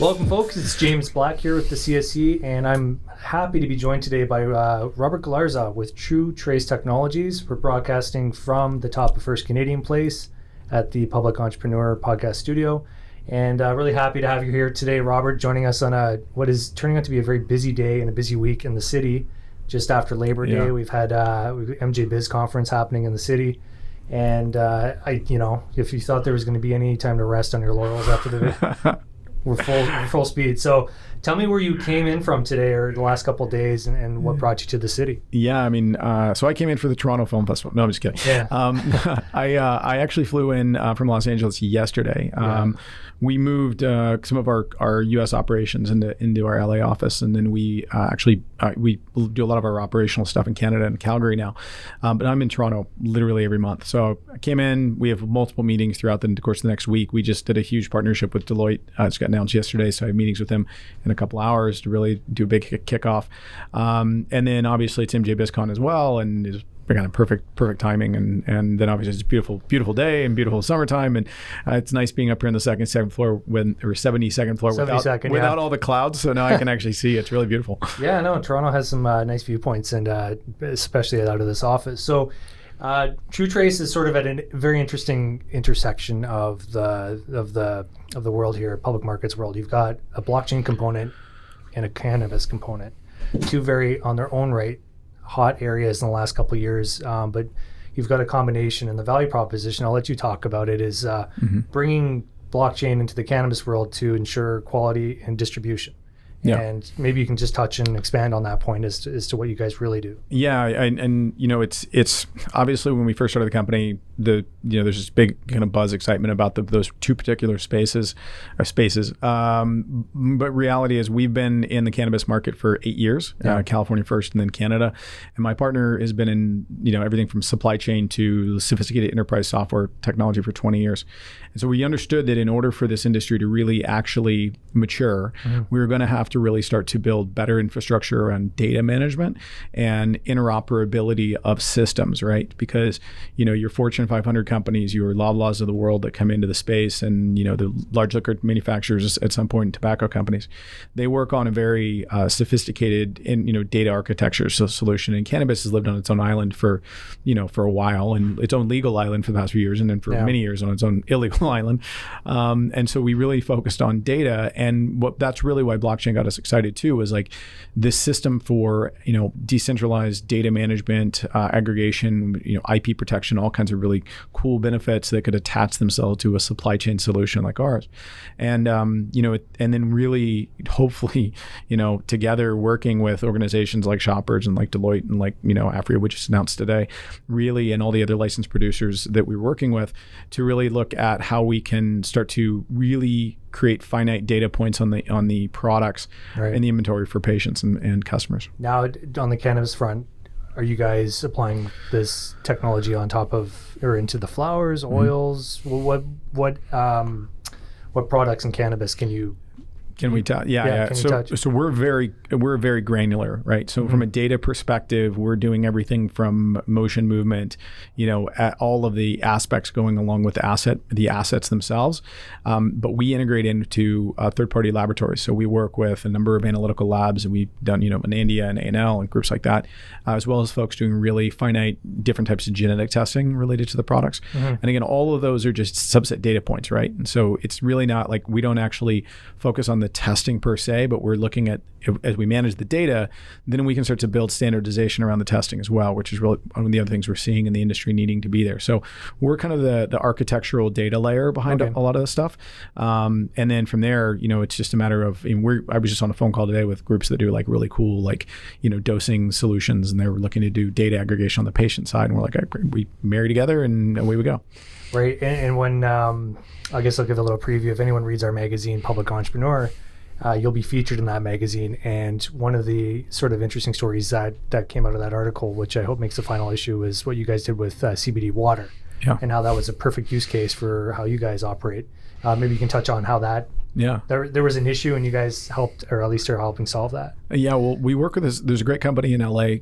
Welcome, folks. It's James Black here with the CSE, and I'm happy to be joined today by Robert Galarza with TruTrace Technologies. We're broadcasting from the top of First Canadian Place at the Public Entrepreneur Podcast Studio, and really happy to have you here today, Robert, joining us on what is turning out to be a very busy day and a busy week in the city. Just after Labor Day, we've had MJ Biz Conference happening in the city. And if you thought there was going to be any time to rest on your laurels after the we're full speed. So tell me where you came in from today or the last couple of days and what brought you to the city. Yeah, I mean, so I came in for the Toronto Film Festival. No, I'm just kidding. Yeah. I actually flew in from Los Angeles yesterday. We moved some of our U.S. operations into our LA office, and then we we do a lot of our operational stuff in Canada and Calgary now. But I'm in Toronto literally every month. So I came in. We have multiple meetings throughout the course of the next week. We just did a huge partnership with Deloitte. It's got announced yesterday, so I have meetings with them in a couple hours to really do a big kickoff. And then obviously it's MJ BizCon as well, and it's kind of perfect timing, and then obviously it's a beautiful day and beautiful summertime, and it's nice being up here on the 72nd floor without all the clouds, so now I can actually see. It's really beautiful. Yeah, no, Toronto has some nice viewpoints, and especially out of this office. So TruTrace is sort of at a very interesting intersection of the world here, public markets world. You've got a blockchain component and a cannabis component, two very on their own right hot areas in the last couple of years, but you've got a combination, and the value proposition, I'll let you talk about it, is bringing blockchain into the cannabis world to ensure quality and distribution. Yeah. And maybe you can just touch and expand on that point as to what you guys really do. Yeah, and it's obviously when we first started the company, there's this big kind of buzz excitement about those two particular spaces. But reality is we've been in the cannabis market for 8 years, California first and then Canada. And my partner has been in everything from supply chain to sophisticated enterprise software technology for 20 years. And so we understood that in order for this industry to really actually mature, we were going to have to really start to build better infrastructure around data management and interoperability of systems, right? Because, your Fortune 500 companies, your Loblaws of the world that come into the space, and, the large liquor manufacturers at some point, tobacco companies, they work on a very sophisticated data architecture solution. And cannabis has lived on its own island for a while, and its own legal island for the past few years, and then for many years on its own illegal island. And so we really focused on data, and that's really why blockchain got us excited too, was like this system for decentralized data management, aggregation, IP protection, all kinds of really cool benefits that could attach themselves to a supply chain solution like ours. And and then really hopefully together working with organizations like Shoppers and like Deloitte and like Afria, which is announced today, really, and all the other licensed producers that we're working with, to really look at how we can start to really create finite data points on the products and the inventory for patients and customers. Now, on the cannabis front, are you guys applying this technology on top of or into the flowers, oils? What products in cannabis can you? Can we touch? Yeah. So we're very granular, right? So from a data perspective, we're doing everything from motion movement, at all of the aspects going along with the assets themselves. But we integrate into third-party laboratories. So we work with a number of analytical labs, and we've done, Anandia and A&L and groups like that, as well as folks doing really finite different types of genetic testing related to the products. And again, all of those are just subset data points, right? And so it's really not like we don't actually focus on the testing per se, but we're looking at, as we manage the data, then we can start to build standardization around the testing as well, which is really one of the other things we're seeing in the industry needing to be there. So we're kind of the architectural data layer behind a lot of this stuff. And then from there, it's just a matter of, I was just on a phone call today with groups that do like really cool, like, dosing solutions, and they were looking to do data aggregation on the patient side. And we're like, we marry together and away we go. Right. And when, I guess I'll give a little preview. If anyone reads our magazine, Public Entrepreneur, you'll be featured in that magazine. And one of the sort of interesting stories that came out of that article, which I hope makes the final issue, is what you guys did with CBD water, and how that was a perfect use case for how you guys operate. Maybe you can touch on how that Yeah. There was an issue, and you guys helped, or at least are helping solve that. Yeah, well, we work with this. There's a great company in LA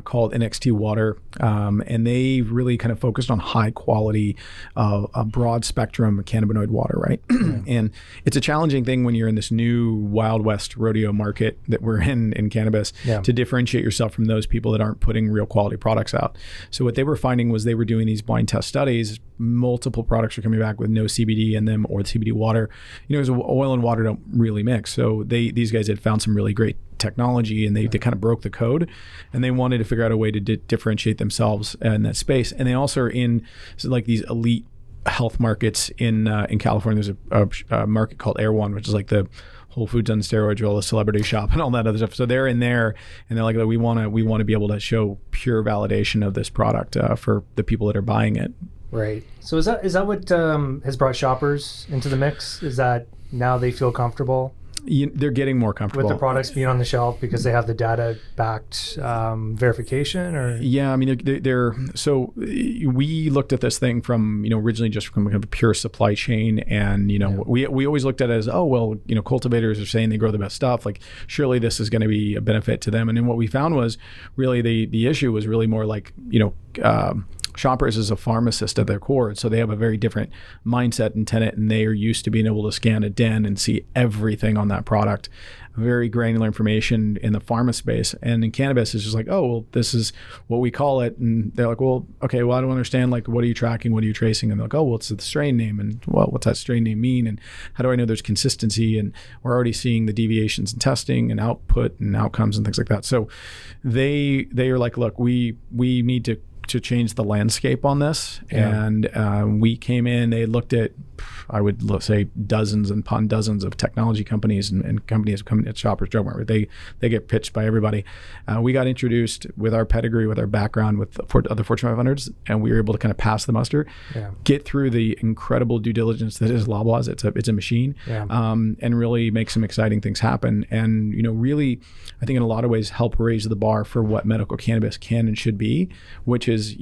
called NXT Water, and they really kind of focused on high quality, a broad spectrum cannabinoid water, right? And it's a challenging thing when you're in this new Wild West rodeo market that we're in cannabis to differentiate yourself from those people that aren't putting real quality products out. So what they were finding was they were doing these blind test studies. Multiple products are coming back with no CBD in them or CBD water. Because oil and water don't really mix. So these guys had found some really great technology, and they kind of broke the code, and they wanted to figure out a way to differentiate themselves in that space. And they also are in like these elite health markets in California. There's a market called Air One, which is like the Whole Foods on steroids, all the celebrity shop and all that other stuff. So they're in there, and they're like, we want to be able to show pure validation of this product for the people that are buying it. Right. So is that what has brought Shoppers into the mix? Is that now they feel comfortable? They're getting more comfortable with the products being on the shelf because they have the data-backed verification, or yeah, I mean they're so we looked at this thing from originally just from kind of a pure supply chain, and we always looked at it as cultivators are saying they grow the best stuff, like surely this is going to be a benefit to them. And then what we found was really the issue was really more like Shoppers is a pharmacist at their core, so they have a very different mindset and tenet, and they are used to being able to scan a den and see everything on that product, very granular information in the pharma space. And in cannabis, it's just like, oh, well, this is what we call it. And they're like, well, okay, well, I don't understand, like, what are you tracking? What are you tracing? And they're like, oh, well, it's the strain name. And, well, what's that strain name mean? And how do I know there's consistency? And we're already seeing the deviations in testing and output and outcomes and things like that. So they are like, look, we need to change the landscape on this. And we came in, they looked at, I would say, dozens and upon dozens of technology companies and companies coming at Shoppers Drug Mart. They get pitched by everybody. We got introduced with our pedigree, with our background with other Fortune 500s, and we were able to kind of pass the muster, get through the incredible due diligence that is Loblaws. It's a machine, and really make some exciting things happen. And really, I think in a lot of ways help raise the bar for what medical cannabis can and should be, which is,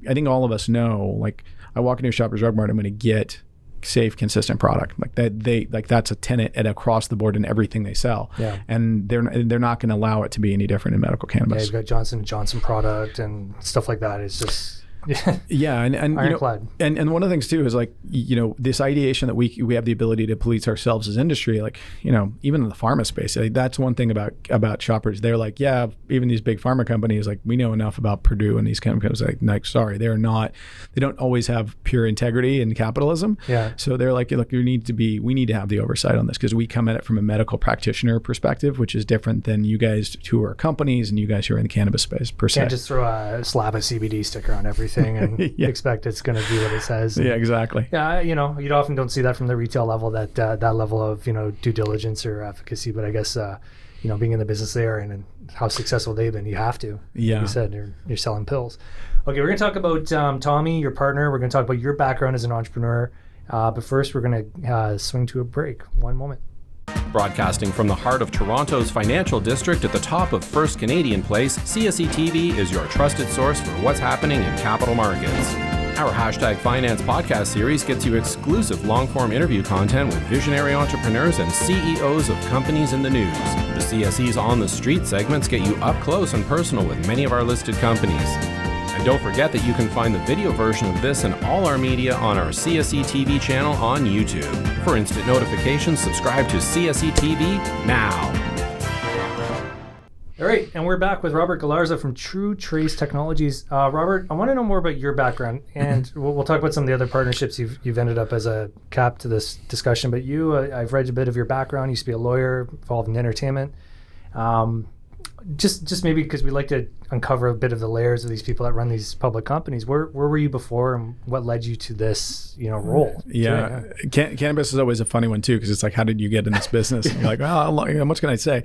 I think all of us know, like, I walk into a Shoppers Drug Mart, I'm going to get safe, consistent product, like that. That's a tenet at across the board in everything they sell. And they're not going to allow it to be any different in medical cannabis. You've got Johnson & Johnson product and stuff like that. It's just and ironclad. And one of the things too is, like, this ideation that we have the ability to police ourselves as industry, like, even in the pharma space, that's one thing about Shoppers. They're like, yeah, even these big pharma companies, like, we know enough about Purdue and these companies, like sorry, they don't always have pure integrity and capitalism. So they're like, look, we need to have the oversight on this, because we come at it from a medical practitioner perspective, which is different than you guys who are companies and you guys who are in the cannabis space per se. Can't just throw a slab of CBD sticker on everything and expect it's going to do what it says. Yeah, exactly. Yeah, you often don't see that from the retail level, that level of due diligence or efficacy. But I guess being in the business there and how successful they've been, you have to. Yeah, like you said, you're selling pills. Okay, we're going to talk about Tommy, your partner. We're going to talk about your background as an entrepreneur. But first, we're going to swing to a break. One moment. Broadcasting from the heart of Toronto's financial district at the top of First Canadian Place, CSE TV is your trusted source for what's happening in capital markets. Our #Finance podcast series gets you exclusive long-form interview content with visionary entrepreneurs and CEOs of companies in the news. The CSE's On the Street segments get you up close and personal with many of our listed companies. And don't forget that you can find the video version of this and all our media on our CSE TV channel on YouTube. For instant notifications, subscribe to CSE TV now. All right, and we're back with Robert Galarza from TruTrace Technologies. Robert, I want to know more about your background, and we'll talk about some of the other partnerships you've ended up as a cap to this discussion. But I've read a bit of your background. You used to be a lawyer involved in entertainment. Just maybe because we like to uncover a bit of the layers of these people that run these public companies. Where were you before, and what led you to this role? Cannabis is always a funny one too, because it's like, how did you get in this business? And you're like, how much can I say?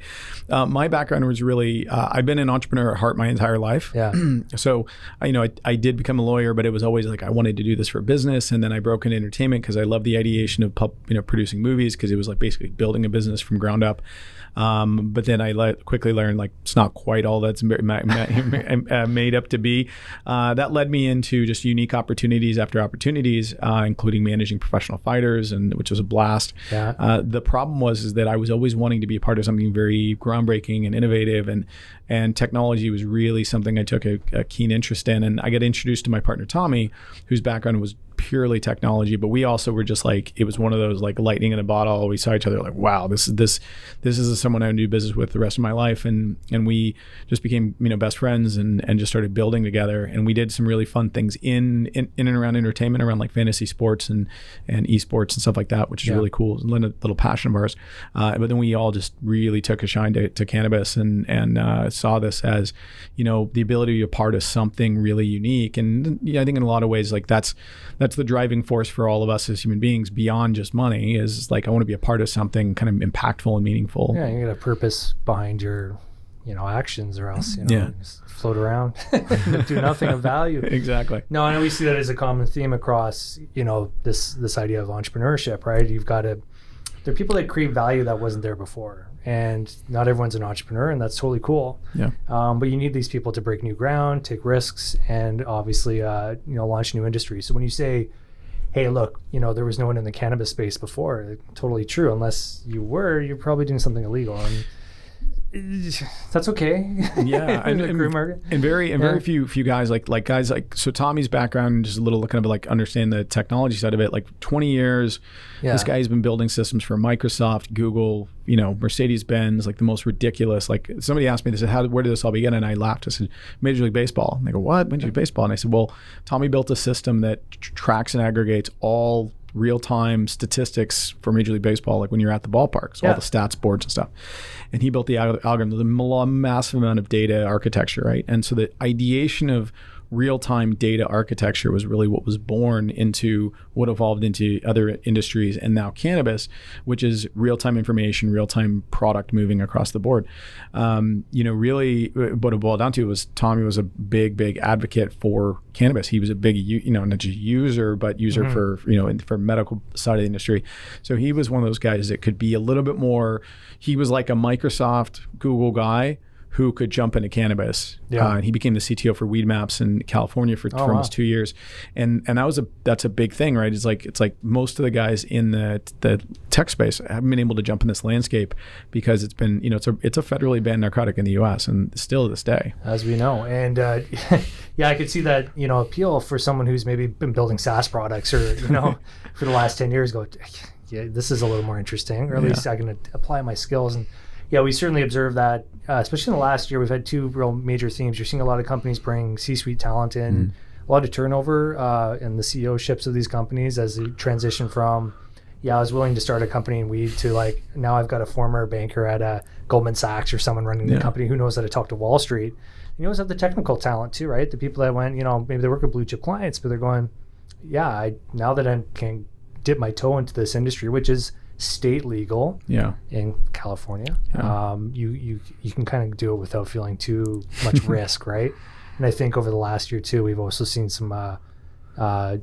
My background was really I've been an entrepreneur at heart my entire life. So I did become a lawyer, but it was always like I wanted to do this for business, and then I broke into entertainment because I love the ideation of producing movies, because it was like basically building a business from ground up. But then I quickly learned, like, it's not quite all that's made up to be. That led me into just unique opportunities after opportunities, including managing professional fighters, and which was a blast. Yeah. The problem is that I was always wanting to be a part of something very groundbreaking and innovative, and technology was really something I took a keen interest in. And I got introduced to my partner Tommy, whose background was purely technology, but we also were just like, it was one of those like lightning in a bottle. We saw each other like, wow, this is someone I would do business with the rest of my life, and we just became best friends and just started building together. And we did some really fun things in and around entertainment, around like fantasy sports and esports and stuff like that, which is really cool. It's a little passion of ours. But then we all just really took a shine to cannabis and saw this as the ability to be a part of something really unique. And I think in a lot of ways, like that's the driving force for all of us as human beings beyond just money, is like, I want to be a part of something kind of impactful and meaningful. Yeah, you got a purpose behind your actions, or else just float around and do nothing of value. Exactly. No, I know we see that as a common theme across this idea of entrepreneurship, right? There are people that create value that wasn't there before, and not everyone's an entrepreneur, and that's totally cool. Yeah. But you need these people to break new ground, take risks, and obviously launch new industries. So when you say, hey, look, there was no one in the cannabis space before, totally true. Unless you're probably doing something illegal, and that's okay. Yeah, and very few guys like guys like, so Tommy's background, just a little kind of like understand the technology side of it. Like 20 years, this guy's been building systems for Microsoft, Google, Mercedes-Benz, like the most ridiculous. Like somebody asked me, they said, where did this all begin? And I laughed. I said, Major League Baseball. And they go, what? Major League Baseball? And I said, well, Tommy built a system that tracks and aggregates all real-time statistics for Major League Baseball, like when you're at the ballpark, so all the stats boards and stuff. And he built the algorithm, the massive amount of data architecture, right? And so the ideation of real-time data architecture was really what was born into what evolved into other industries, and now cannabis, which is real-time information, real-time product moving across the board. Really what it boiled down to was Tommy was a big advocate for cannabis. He was a big, not just user, but user for medical side of the industry. So he was one of those guys that could be a little bit more, he was like a Microsoft, Google guy who could jump into cannabis. And he became the CTO for Weed Maps in California for almost 2 years. And that's a big thing, right? It's like most of the guys in the tech space haven't been able to jump in this landscape because it's been, it's a federally banned narcotic in the US, and still to this day. As we know. And I could see that, appeal for someone who's maybe been building SaaS products or, for the last 10 years, go, yeah, this is a little more interesting, or at least I can apply my skills. And we certainly observe that, especially in the last year. We've had two real major themes. You're seeing a lot of companies bring C-suite talent in, a lot of turnover in the CEO-ships of these companies as they transition from, I was willing to start a company in weed, to like, now I've got a former banker at Goldman Sachs or someone running the company who knows how to talk to Wall Street. You always have the technical talent too, right? The people that went, maybe they work with blue chip clients, but they're going, now that I can dip my toe into this industry, which is state legal in California, you can kind of do it without feeling too much risk, right? And I think over the last year too, we've also seen some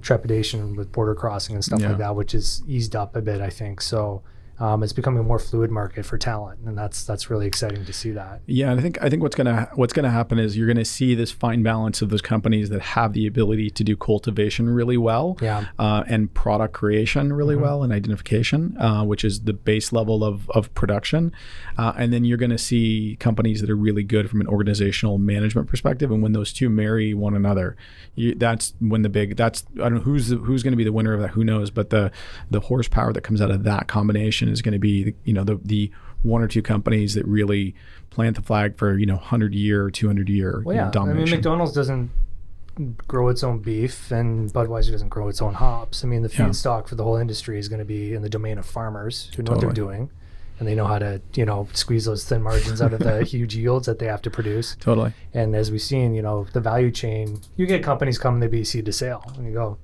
trepidation with border crossing and stuff like that, which has eased up a bit, I think. So it's becoming a more fluid market for talent, and that's really exciting to see that. Yeah, and I think what's gonna happen is you're gonna see this fine balance of those companies that have the ability to do cultivation really well, and product creation really well, and identification, which is the base level of production, and then you're gonna see companies that are really good from an organizational management perspective. And when those two marry one another, that's when I don't know who's going to be the winner of that. Who knows? But the horsepower that comes out of that combination is going to be the one or two companies that really plant the flag for 100-year, 200-year domination. I mean, McDonald's doesn't grow its own beef, and Budweiser doesn't grow its own hops. I mean, the feedstock for the whole industry is going to be in the domain of farmers who know what they're doing, and they know how to squeeze those thin margins out of the huge yields that they have to produce. Totally. And as we've seen, the value chain, you get companies come, they be seed to sale, and you go,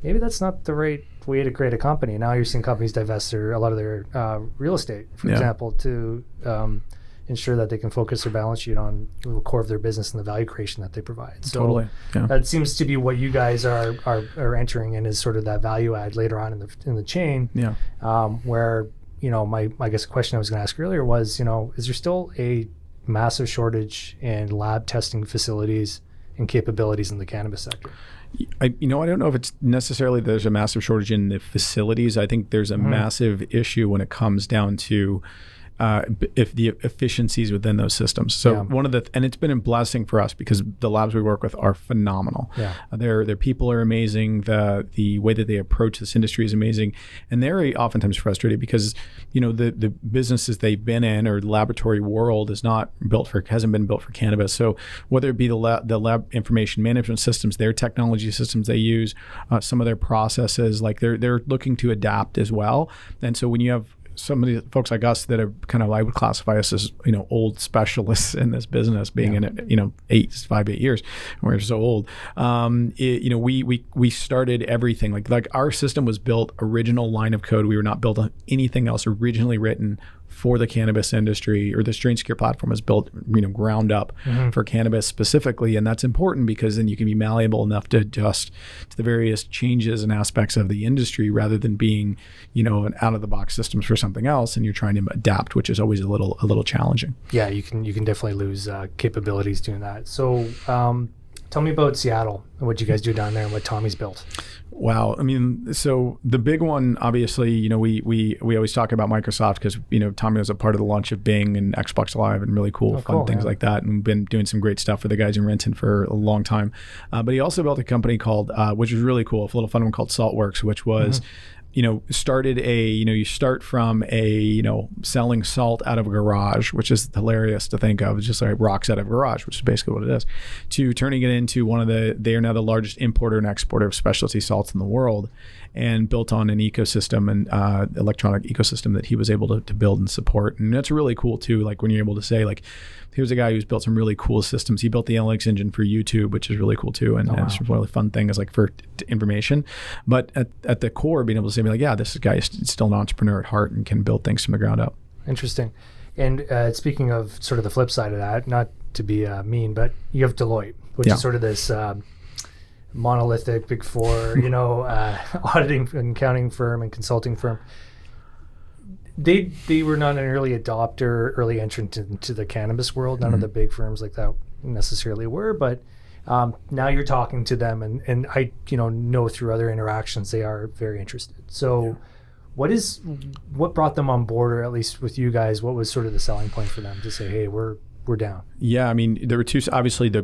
maybe that's not the right way to create a company. Now you're seeing companies divest a lot of their real estate, for example, to ensure that they can focus their balance sheet on the core of their business and the value creation that they provide. So that seems to be what you guys are entering in, is sort of that value add later on in the chain. Where I guess the question I was going to ask earlier was, is there still a massive shortage in lab testing facilities and capabilities in the cannabis sector? I don't know if it's necessarily there's a massive shortage in the facilities. I think there's a massive issue when it comes down to if the efficiencies within those systems. So and it's been a blessing for us because the labs we work with are phenomenal. Yeah. Their people are amazing. The way that they approach this industry is amazing, and they're oftentimes frustrated because the businesses they've been in or laboratory world hasn't been built for cannabis. So whether it be the lab information management systems, their technology systems they use, some of their processes, like they're looking to adapt as well. And so when you have some of the folks like us that are kind of, I would classify us as, old specialists in this business, being in it, 5 8 years, we're so old. We started everything like our system was built original line of code. We were not built on anything else originally written for the cannabis industry, or the strain secure platform was built, ground up for cannabis specifically. And that's important because then you can be malleable enough to adjust to the various changes and aspects of the industry rather than being, an out of the box systems for something else. And you're trying to adapt, which is always a little challenging. Yeah, you can definitely lose capabilities doing that. So tell me about Seattle and what you guys do down there and what Tommy's built. Wow. I mean, so the big one, obviously, we always talk about Microsoft because, Tommy was a part of the launch of Bing and Xbox Live and really cool, things like that. And been doing some great stuff for the guys in Renton for a long time. But he also built a company called, which was really cool, a little fun one called Saltworks, which was, started you start from selling salt out of a garage, which is hilarious to think of. It's just like rocks out of a garage, which is basically what it is, to turning it into they are now the largest importer and exporter of specialty salts in the world, and built on an ecosystem and electronic ecosystem that he was able to build and support. And that's really cool too. Like when you're able to say, like, here's a guy who's built some really cool systems. He built the analytics engine for YouTube, which is really cool too. And it's a really fun thing is like for information. But at the core, being able to say, like, yeah, this guy is still an entrepreneur at heart and can build things from the ground up. Interesting. And speaking of sort of the flip side of that, not to be mean, but you have Deloitte, which is sort of this monolithic Big Four, auditing and accounting firm and consulting firm. They were not an early adopter, early entrant into the cannabis world. None of the big firms like that necessarily were, but now you're talking to them, and I know through other interactions they are very interested. So what brought them on board, or at least with you guys, what was sort of the selling point for them to say, hey, we're down? Yeah, I mean, there were two. Obviously, the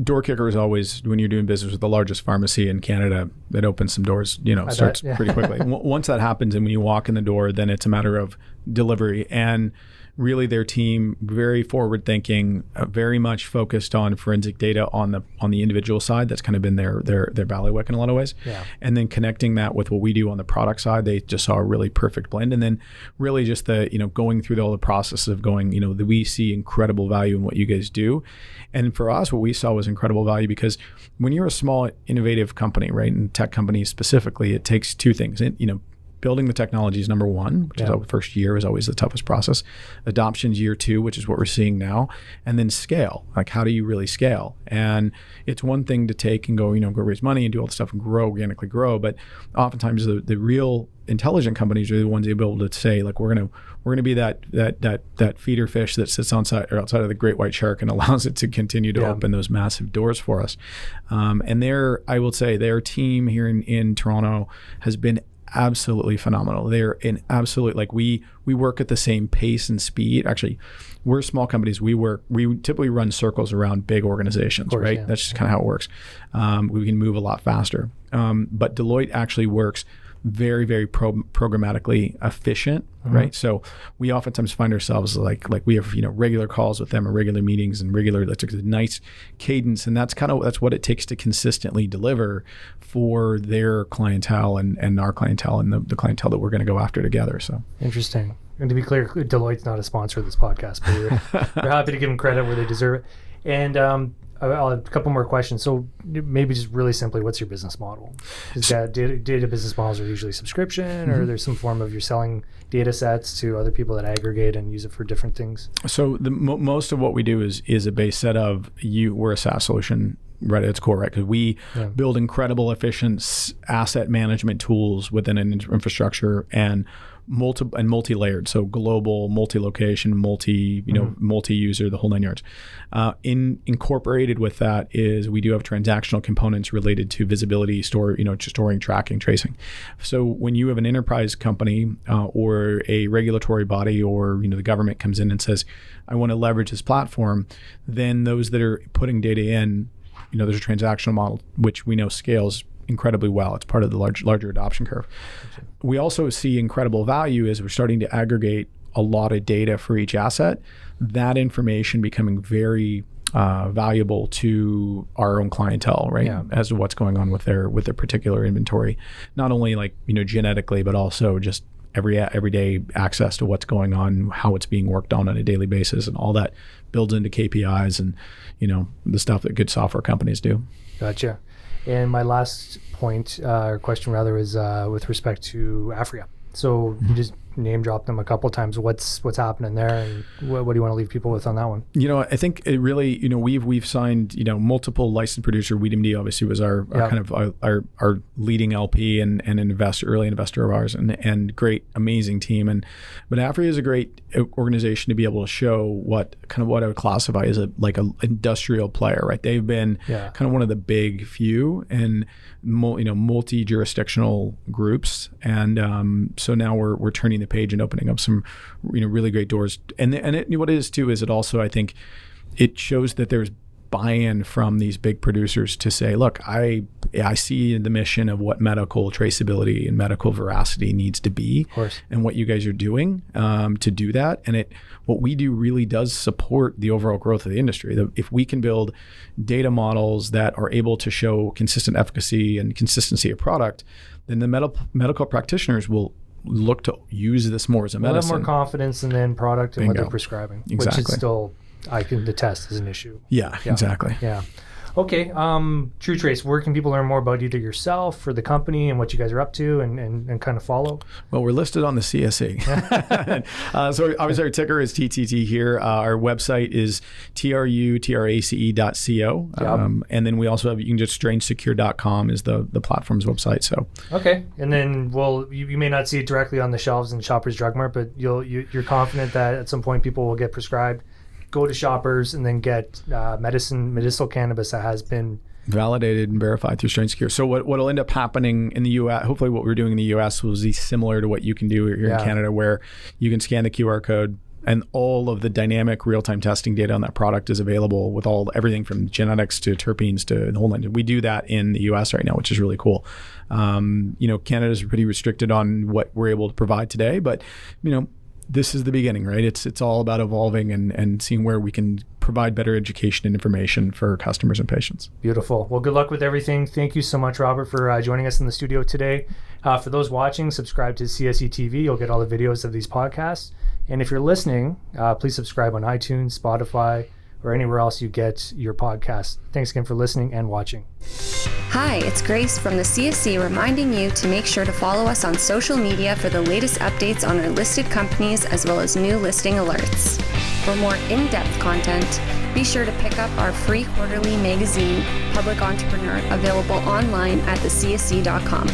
door kicker is always when you're doing business with the largest pharmacy in Canada, that opens some doors, starts pretty quickly. Once that happens and when you walk in the door, then it's a matter of delivery. And really their team, very forward thinking, very much focused on forensic data on the individual side. That's kind of been their bailiwick in a lot of ways. Yeah. And then connecting that with what we do on the product side, they just saw a really perfect blend. And then really just going through all the process of going, that we see incredible value in what you guys do. And for us, what we saw was incredible value because when you're a small innovative company, right, and tech companies specifically, it takes two things. Building the technology is number one, which is the first year is always the toughest process. Adoption's year two, which is what we're seeing now. And then scale. Like, how do you really scale? And it's one thing to take and go raise money and do all the stuff and organically grow. But oftentimes the real intelligent companies are the ones able to say, like, we're gonna be that feeder fish that sits outside of the great white shark and allows it to continue to open those massive doors for us. And I will say their team here in Toronto has been absolutely phenomenal. They're in absolute, like, we work at the same pace and speed. Actually, we're small companies. We typically run circles around big organizations, course, right? Yeah. That's just kind of how it works. We can move a lot faster. But Deloitte actually works very, very programmatically efficient, right? So we oftentimes find ourselves like we have regular calls with them or regular meetings and that's a nice cadence, and that's what it takes to consistently deliver for their clientele and our clientele and the clientele that we're going to go after together. So interesting. And to be clear, Deloitte's not a sponsor of this podcast, but we're happy to give them credit where they deserve it. And I'll have a couple more questions. So maybe just really simply, what's your business model? Is that data business models are usually subscription, or there's some form of you're selling data sets to other people that aggregate and use it for different things? So most of what we do is a base set of we're a SaaS solution right at its core, right? Because we build incredible, efficient asset management tools within an infrastructure and multi-layered, so global, multi-location, multi-user, the whole 9 yards. Incorporated with that is we do have transactional components related to visibility, storing, tracking, tracing. So when you have an enterprise company or a regulatory body or the government comes in and says, I want to leverage this platform, then those that are putting data in, there's a transactional model which we know scales incredibly well. It's part of the larger adoption curve. We also see incredible value as we're starting to aggregate a lot of data for each asset. That information becoming very valuable to our own clientele, right? Yeah. As to what's going on with their particular inventory, not only genetically, but also just everyday access to what's going on, how it's being worked on a daily basis, and all that builds into KPIs and the stuff that good software companies do. Gotcha. And my last point, or question rather, is with respect to Afria. So you just name dropped them a couple times. What's happening there, and what do you want to leave people with on that one? I think it really, we've signed, multiple licensed producer. WeedMD obviously was our kind of our leading LP and an early investor of ours, and great, amazing team. But Afria is a great organization to be able to show what I would classify as a industrial player, right? They've been kind of one of the big few and multi-jurisdictional groups, and so now we're turning the page and opening up some really great doors. And what it is too is it also, I think, it shows that there's buy-in from these big producers to say, look, I see the mission of what medical traceability and medical veracity needs to be, of course, and what you guys are doing to do that. And what we do really does support the overall growth of the industry. If we can build data models that are able to show consistent efficacy and consistency of product, then the medical practitioners will look to use this more as a medicine. A lot more confidence in the end product and what they're prescribing, exactly. Which is still, I can attest, is an issue. Yeah, exactly. Yeah. Okay. TruTrace, where can people learn more about either yourself or the company and what you guys are up to and kind of follow? Well, we're listed on the CSE. So obviously our ticker is TTT here. Our website is trutrace.co. And then we also have, you can just strangesecure.com is the platform's website. So okay. And then, you may not see it directly on the shelves in Shoppers Drug Mart, but you're confident that at some point people will get prescribed, go to Shoppers, and then get medicinal cannabis that has been validated and verified through StrainSecure. So what'll end up happening in the U.S., hopefully what we're doing in the U.S. will be similar to what you can do here in Canada, where you can scan the QR code and all of the dynamic real-time testing data on that product is available with everything from genetics to terpenes to the whole line. We do that in the U.S. right now, which is really cool. Canada's pretty restricted on what we're able to provide today, but this is the beginning, right? It's all about evolving and seeing where we can provide better education and information for customers and patients. Beautiful. Well, good luck with everything. Thank you so much, Robert, for joining us in the studio today. For those watching, subscribe to CSE TV. You'll get all the videos of these podcasts. And if you're listening, please subscribe on iTunes, Spotify, or anywhere else you get your podcast. Thanks again for listening and watching. Hi, it's Grace from the CSC reminding you to make sure to follow us on social media for the latest updates on our listed companies as well as new listing alerts. For more in-depth content, be sure to pick up our free quarterly magazine, Public Entrepreneur, available online at thecsc.com.